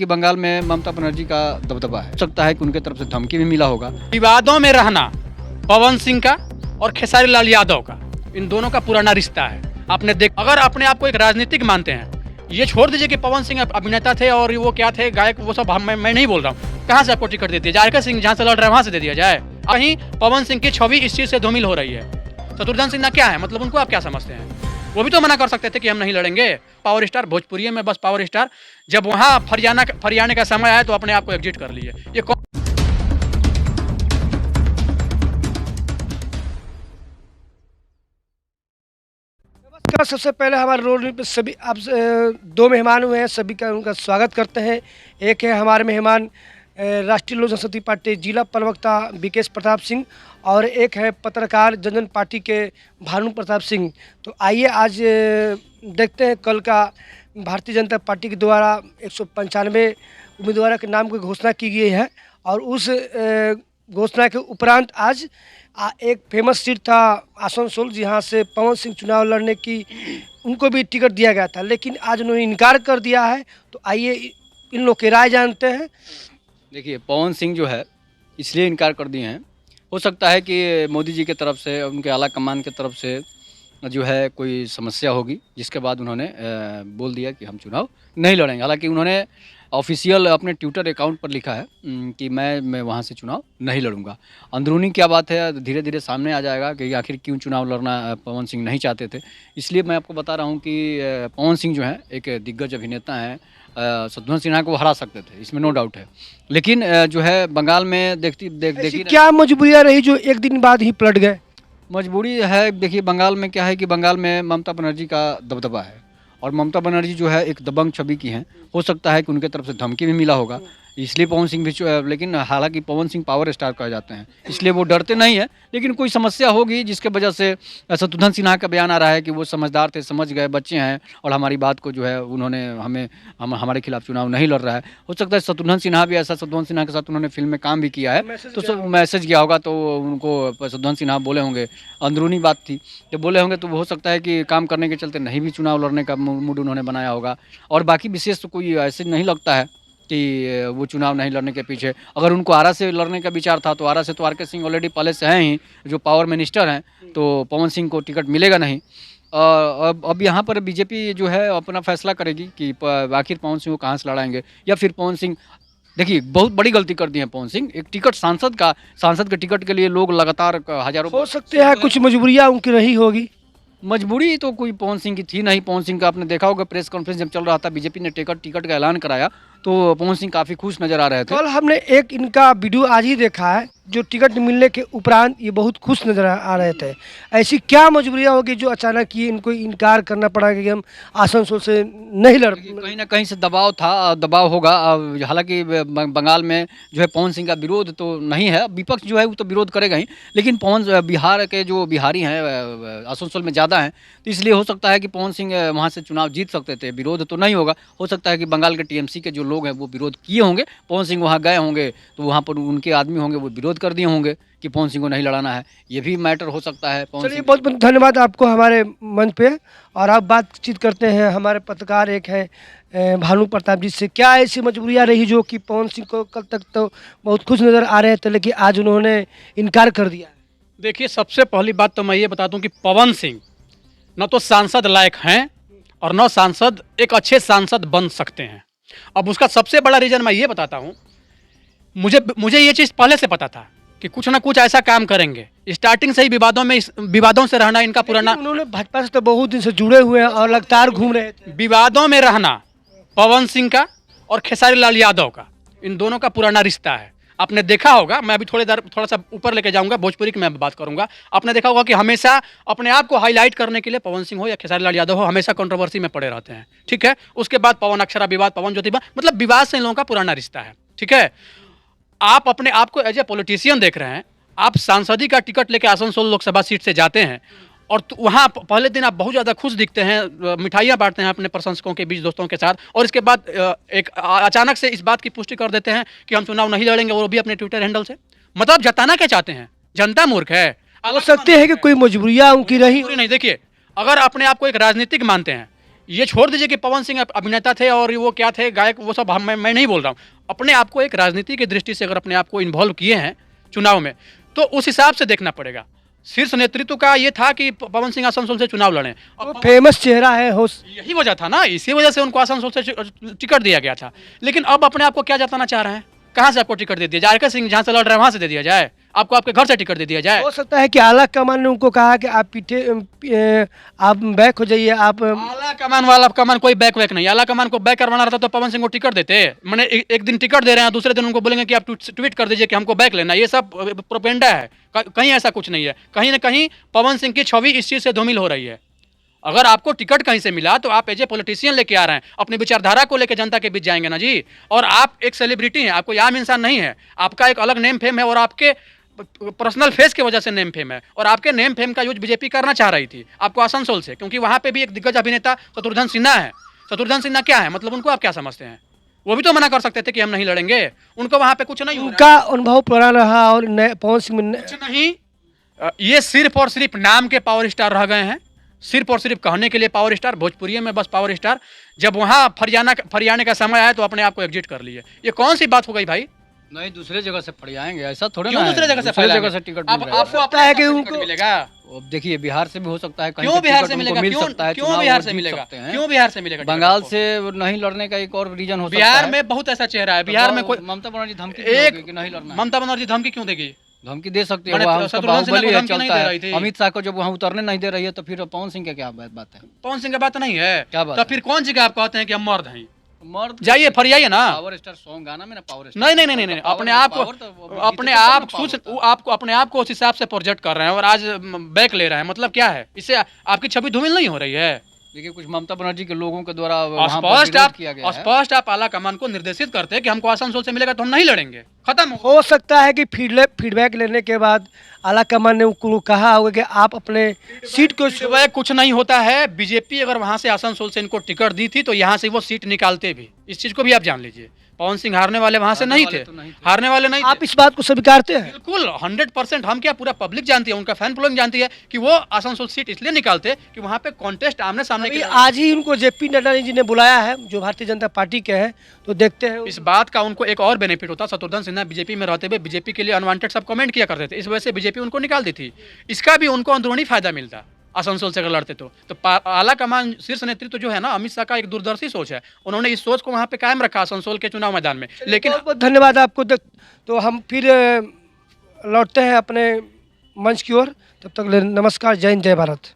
कि बंगाल में ममता बनर्जी का दबदबा है। हो सकता है कि उनके तरफ से धमकी भी मिला होगा। विवादों में रहना पवन सिंह का और खेसारी लाल यादव का, इन दोनों का पुराना रिश्ता है। आपने देख, अगर अपने आप को एक राजनीतिक मानते हैं, ये छोड़ दीजिए कि पवन सिंह अभिनेता थे और वो क्या थे, गायक, वो सब मैं नहीं बोल रहा हूँ। कहाँ से आपको टिकट दे दिया जाए? आरके सिंह जहाँ से लड़ रहे हैं वहाँ से दे दिया जाए? कहीं पवन सिंह की छवि इस चीज़ से धूमिल हो रही है। शत्रुघ्न सिन्हा क्या है, मतलब उनको आप क्या समझते हैं? वो भी तो मना कर सकते थे कि हम नहीं लड़ेंगे। पावर स्टार भोजपुरी में बस पावर स्टार, जब वहाँ फरियाने का समय आया तो अपने आप को एग्जिट कर लिए। ये नमस्कार। सबसे पहले हमारे रोड पे सभी आप दो मेहमान हुए हैं, सभी का उनका स्वागत करते हैं। एक है हमारे मेहमान राष्ट्रीय लोक जनशक्ति पार्टी जिला प्रवक्ता विकेश प्रताप सिंह और एक है पत्रकार जनजन पार्टी के भानु प्रताप सिंह। तो आइए आज देखते हैं कल का भारतीय जनता पार्टी के द्वारा 195 उम्मीदवारों के नाम की घोषणा की गई है और उस घोषणा के उपरांत आज एक फेमस सीट था आसनसोल, जहाँ से पवन सिंह चुनाव लड़ने की उनको भी टिकट दिया गया था, लेकिन आज उन्होंने इनकार कर दिया है। तो आइए इन लोग की राय जानते हैं। देखिए, पवन सिंह जो है इसलिए इनकार कर दिए हैं, हो सकता है कि मोदी जी की तरफ से, उनके आला कमान की तरफ से जो है कोई समस्या होगी, जिसके बाद उन्होंने बोल दिया कि हम चुनाव नहीं लड़ेंगे। हालांकि उन्होंने ऑफिशियल अपने ट्विटर अकाउंट पर लिखा है कि मैं वहाँ से चुनाव नहीं लड़ूंगा। अंदरूनी क्या बात है धीरे धीरे सामने आ जाएगा कि आखिर क्यों चुनाव लड़ना पवन सिंह नहीं चाहते थे। इसलिए मैं आपको बता रहा हूँ कि पवन सिंह जो है एक दिग्गज अभिनेता हैं, शत्रुघ्न सिन्हा को हरा सकते थे, इसमें नो डाउट है। लेकिन जो है बंगाल में देखिए क्या मजबूरियाँ रही जो एक दिन बाद ही पलट गए? मजबूरी है। देखिए, बंगाल में क्या है कि बंगाल में ममता बनर्जी का दबदबा है और ममता बनर्जी जो है एक दबंग छवि की हैं। हो सकता है कि उनके तरफ से धमकी भी मिला होगा, इसलिए पवन सिंह भी लेकिन हालांकि पवन सिंह पावर स्टार कहे जाते हैं, इसलिए वो डरते नहीं है। लेकिन कोई समस्या होगी जिसके वजह से शत्रुघ्न सिन्हा का बयान आ रहा है कि वो समझदार थे, समझ गए, बच्चे हैं और हमारी बात को जो है उन्होंने हमारे खिलाफ चुनाव नहीं लड़ रहा है। हो सकता है शत्रुघ्न सिन्हा भी ऐसा, शत्रुघ्न सिन्हा के साथ उन्होंने फिल्म में काम भी किया है, तो मैसेज गया होगा, तो उनको शत्रुघ्न सिन्हा बोले होंगे, अंदरूनी बात थी तो बोले होंगे, तो हो सकता है कि काम करने के चलते नहीं भी चुनाव लड़ने का मूड उन्होंने बनाया होगा। और बाकी विशेष तो कोई ऐसे नहीं लगता है कि वो चुनाव नहीं लड़ने के पीछे। अगर उनको आरा से लड़ने का विचार था तो आरा से तो आरके सिंह ऑलरेडी पहले से हैं ही, जो पावर मिनिस्टर हैं, तो पवन सिंह को टिकट मिलेगा नहीं। अब यहाँ पर बीजेपी जो है अपना फैसला करेगी कि आखिर पवन सिंह को कहाँ से लड़ाएंगे, या फिर पवन सिंह, देखिए बहुत बड़ी गलती कर दी है पवन सिंह। एक टिकट सांसद के टिकट के लिए लोग लगातार हजारों, हो सकते हैं कुछ मजबूरियाँ उनकी रही होगी। मजबूरी तो कोई पवन सिंह की थी नहीं। पवन सिंह का आपने देखा होगा प्रेस कॉन्फ्रेंस जब चल रहा था, बीजेपी ने टिकट का ऐलान कराया तो पवन सिंह काफ़ी खुश नज़र आ रहे थे। कल हमने एक इनका वीडियो आज ही देखा है, जो टिकट मिलने के उपरांत ये बहुत खुश नजर आ रहे थे। ऐसी क्या मजबूरियाँ होगी जो अचानक ये इनको इनकार करना पड़ा कि हम आसनसोल से नहीं लड़? कहीं ना कहीं से दबाव था, दबाव होगा। हालांकि बंगाल में जो है पवन सिंह का विरोध तो नहीं है, विपक्ष जो है वो तो विरोध करेगा ही, लेकिन बिहार के जो बिहारी हैं आसनसोल में ज़्यादा हैं, तो इसलिए हो सकता है कि पवन सिंह वहाँ से चुनाव जीत सकते थे। विरोध तो नहीं होगा, हो सकता है कि बंगाल के टीएमसी के जो लोग हैं वो विरोध किए होंगे, पवन सिंह वहाँ गए होंगे तो वहाँ पर उनके आदमी होंगे, वो विरोध कर दिए होंगे कि पवन सिंह को नहीं लड़ाना है। ये भी मैटर हो सकता है। चलिए, बहुत बहुत धन्यवाद आपको हमारे मंच पे। और आप बातचीत करते हैं हमारे पत्रकार एक है भानु प्रताप जी से। क्या ऐसी मजबूरियाँ रही जो कि पवन सिंह को कल तक तो बहुत खुश नज़र आ रहे थे, लेकिन आज उन्होंने इनकार कर दिया? देखिए, सबसे पहली बात तो मैं ये बता दूं कि पवन सिंह न तो सांसद लायक हैं और न सांसद एक अच्छे सांसद बन सकते हैं। अब उसका सबसे बड़ा रीज़न मैं ये बताता हूँ, मुझे ये चीज़ पहले से पता था कि कुछ ना कुछ ऐसा काम करेंगे। स्टार्टिंग से ही विवादों से रहना इनका पुराना, उन्होंने भाजपा से तो बहुत दिन से जुड़े हुए हैं और लगातार घूम रहे थे। विवादों में रहना पवन सिंह का और खेसारी लाल यादव का, इन दोनों का पुराना रिश्ता है। आपने देखा होगा, मैं अभी थोड़ा सा ऊपर लेके जाऊंगा, भोजपुरी की मैं बात करूंगा। आपने देखा होगा कि हमेशा अपने आप को हाईलाइट करने के लिए पवन सिंह हो या खेसारी लाल यादव हो, हमेशा कंट्रोवर्सी में पड़े रहते हैं। ठीक है, उसके बाद पवन अक्षरा विवाद, पवन ज्योति, मतलब विवाद से इन लोगों का पुराना रिश्ता है। ठीक है, आप अपने आप को एज ए पॉलिटिशियन देख रहे हैं, आप सांसदी का टिकट लेके आसनसोल लोकसभा सीट से जाते हैं और वहाँ पहले दिन आप बहुत ज़्यादा खुश दिखते हैं, मिठाइयाँ बांटते हैं अपने प्रशंसकों के बीच, दोस्तों के साथ, और इसके बाद एक अचानक से इस बात की पुष्टि कर देते हैं कि हम चुनाव नहीं लड़ेंगे, वो भी अपने ट्विटर हैंडल से। मतलब जताना क्या चाहते हैं? जनता मूर्ख है। हो सकते हैं कि कोई मजबूरियाँ उनकी रही नहीं। देखिए, अगर अपने आप को एक राजनीतिक मानते हैं, ये छोड़ दीजिए कि पवन सिंह अभिनेता थे और वो क्या थे गायक, वो सब मैं नहीं बोल रहा हूँ। अपने आप को एक राजनीति की दृष्टि से अगर अपने आप को इन्वॉल्व किए हैं चुनाव में, तो उस हिसाब से देखना पड़ेगा। शीर्ष नेतृत्व का ये था कि पवन सिंह आसनसोल से चुनाव लड़ें, वो फेमस चेहरा है हो। यही वजह था ना, इसी वजह से उनको आसनसोल से टिकट दिया गया था। लेकिन अब अपने आप को क्या जताना चाह रहे हैं? कहाँ से आपको टिकट दे दिया जाए? आरके सिंह जहाँ से लड़ रहे हैं वहाँ से दे दिया जाए? आपको आपके घर से टिकट दे दिया जाए? हो सकता है कि आला कमान ने उनको कहा कि आप आप बैक हो जाइए, आप आला कमान वाला कमान कोई बैक वैक नहीं। आला कमान को बैक करवाना रहता तो पवन सिंह को टिकट देते। मैंने एक दिन टिकट दे रहे हैं, दूसरे दिन उनको बोलेंगे कि आप ट्वीट कर दीजिए कि हमको बैक लेना। ये सब प्रोपेगेंडा है, कहीं ऐसा कुछ नहीं है। कहीं ना कहीं पवन सिंह की छवि इस चीज़ से धूमिल हो रही है। अगर आपको टिकट कहीं से मिला तो आप एज ए पॉलिटिशियन लेके आ रहे हैं, अपनी विचारधारा को लेकर जनता के बीच जाएंगे ना जी। और आप एक सेलिब्रिटी हैं, आपको आम इंसान नहीं है, आपका एक अलग नेम फेम है और आपके पर्सनल फेस की वजह से नेम फेम है। और आपके नेम फेम का यूज बीजेपी करना चाह रही थी आपको आसनसोल से, क्योंकि वहाँ पे भी एक दिग्गज अभिनेता शत्रुघ्न सिन्हा है। शत्रुघ्न सिन्हा क्या है, मतलब उनको आप क्या समझते हैं? वो भी तो मना कर सकते थे कि हम नहीं लड़ेंगे। उनको वहाँ पे कुछ नहीं हो रहा उनका अनुभव पुराना रहा और पवन सिंह है। कुछ नहीं, ये सिर्फ और सिर्फ नाम के पावर स्टार रह गए हैं, सिर्फ और सिर्फ कहने के लिए पावर स्टार, भोजपुरी में बस पावर स्टार। जब वहाँ फरियाने का समय आया तो अपने आप को एग्जिट कर लिए। ये कौन सी बात हो गई भाई? नहीं, दूसरे जगह से फरियाएंगे, ऐसा थोड़ा क्यों ना है। दूसरे जगह से दूसरे फैलाएंगे? जगह से टिकट अब मिल रहा है। आपको लगता है कि टिकट उनको मिलेगा। अब देखिए, बिहार से भी हो सकता है, कहीं क्यों से बिहार टिकट से उनको मिलेगा? मिल क्यों सकता है, क्यों चुनाव बिहार वो से जीत मिलेगा? सकते हैं। क्यों बिहार से मिलेगा टिकट बंगाल आपको? से नहीं लड़ने का एक और रीजन हो सकता बिहार है। में बहुत ऐसा चेहरा है, बिहार में कोई ममता बनर्जी धमकी एक देगी कि नहीं लड़ना है। ममता बनर्जी धमकी क्यों देगी? धमकी दे सकती है, मैंने वहाँ उसका शत्रुघ्न सिन्हा को बाहुबली है, धमकी नहीं चलता दे रही थी। है। अमित शाह को जब वहाँ उतरने नहीं दे रही है तो फिर पवन सिंह का क्या बात है? पवन सिंह की बात नहीं है। क्या बात तो है? फिर कौन सी का आप कहते हैं कि हम मर्द हैं? मर्द जाइए फरियाइए ना। पावर स्टार सॉन्ग गाना में ना, पावर स्टार नहीं नहीं नहीं नहीं, अपने आप को आपको अपने आप को उस हिसाब से प्रोजेक्ट कर रहे हैं और आज बैक ले रहे हैं। मतलब क्या है? इससे आपकी छवि धूमिल नहीं हो रही है? देखिए, कुछ ममता बनर्जी के लोगों के द्वारा वहाँ पर स्पष्ट विरोध किया गया है। स्पष्ट आप आला कमान को निर्देशित करते हैं कि हमको आसनसोल से मिलेगा तो हम नहीं लड़ेंगे, खत्म। हो सकता है कि फीडबैक लेने के बाद आला कमान ने उनको कहा होगा कि आप अपने सीट को वह कुछ नहीं होता है। बीजेपी अगर वहां से आसनसोल से इनको टिकट दी थी तो यहाँ से वो सीट निकालते भी। इस चीज को भी आप जान लीजिए। पवन सिंह हारने वाले वहां से नहीं थे, हारने वाले नहीं आप थे। इस बात को स्वीकारते हैं? बिल्कुल 100%। हम क्या, पूरा पब्लिक जानती है, उनका फैन फॉलोइंग जानती है कि वो आसनसोल सीट इसलिए निकालते कि वहाँ पे कॉन्टेस्ट आमने सामने अभी के। आज ही उनको जेपी नड्डा जी ने बुलाया है, जो भारतीय जनता पार्टी के हैं, तो देखते हैं। इस बात का उनको एक और बेनिफिट होता। शत्रुघ्न सिन्हा बीजेपी में रहते हुए बीजेपी के लिए अनवांटेड सब कमेंट किया करते थे, इस वजह से बीजेपी उनको निकाल दी थी। इसका भी उनको अंदरूनी फायदा मिलता आसनसोल से अगर लड़ते तो आला कमान शीर्ष नेतृत्व जो है ना, अमित शाह का एक दूरदर्शी सोच है। उन्होंने इस सोच को वहाँ पे कायम रखा आसनसोल के चुनाव मैदान में। लेकिन बहुत बहुत धन्यवाद आपको। तो हम फिर लौटते हैं अपने मंच की ओर। तब तक नमस्कार, जय हिंद, जय भारत।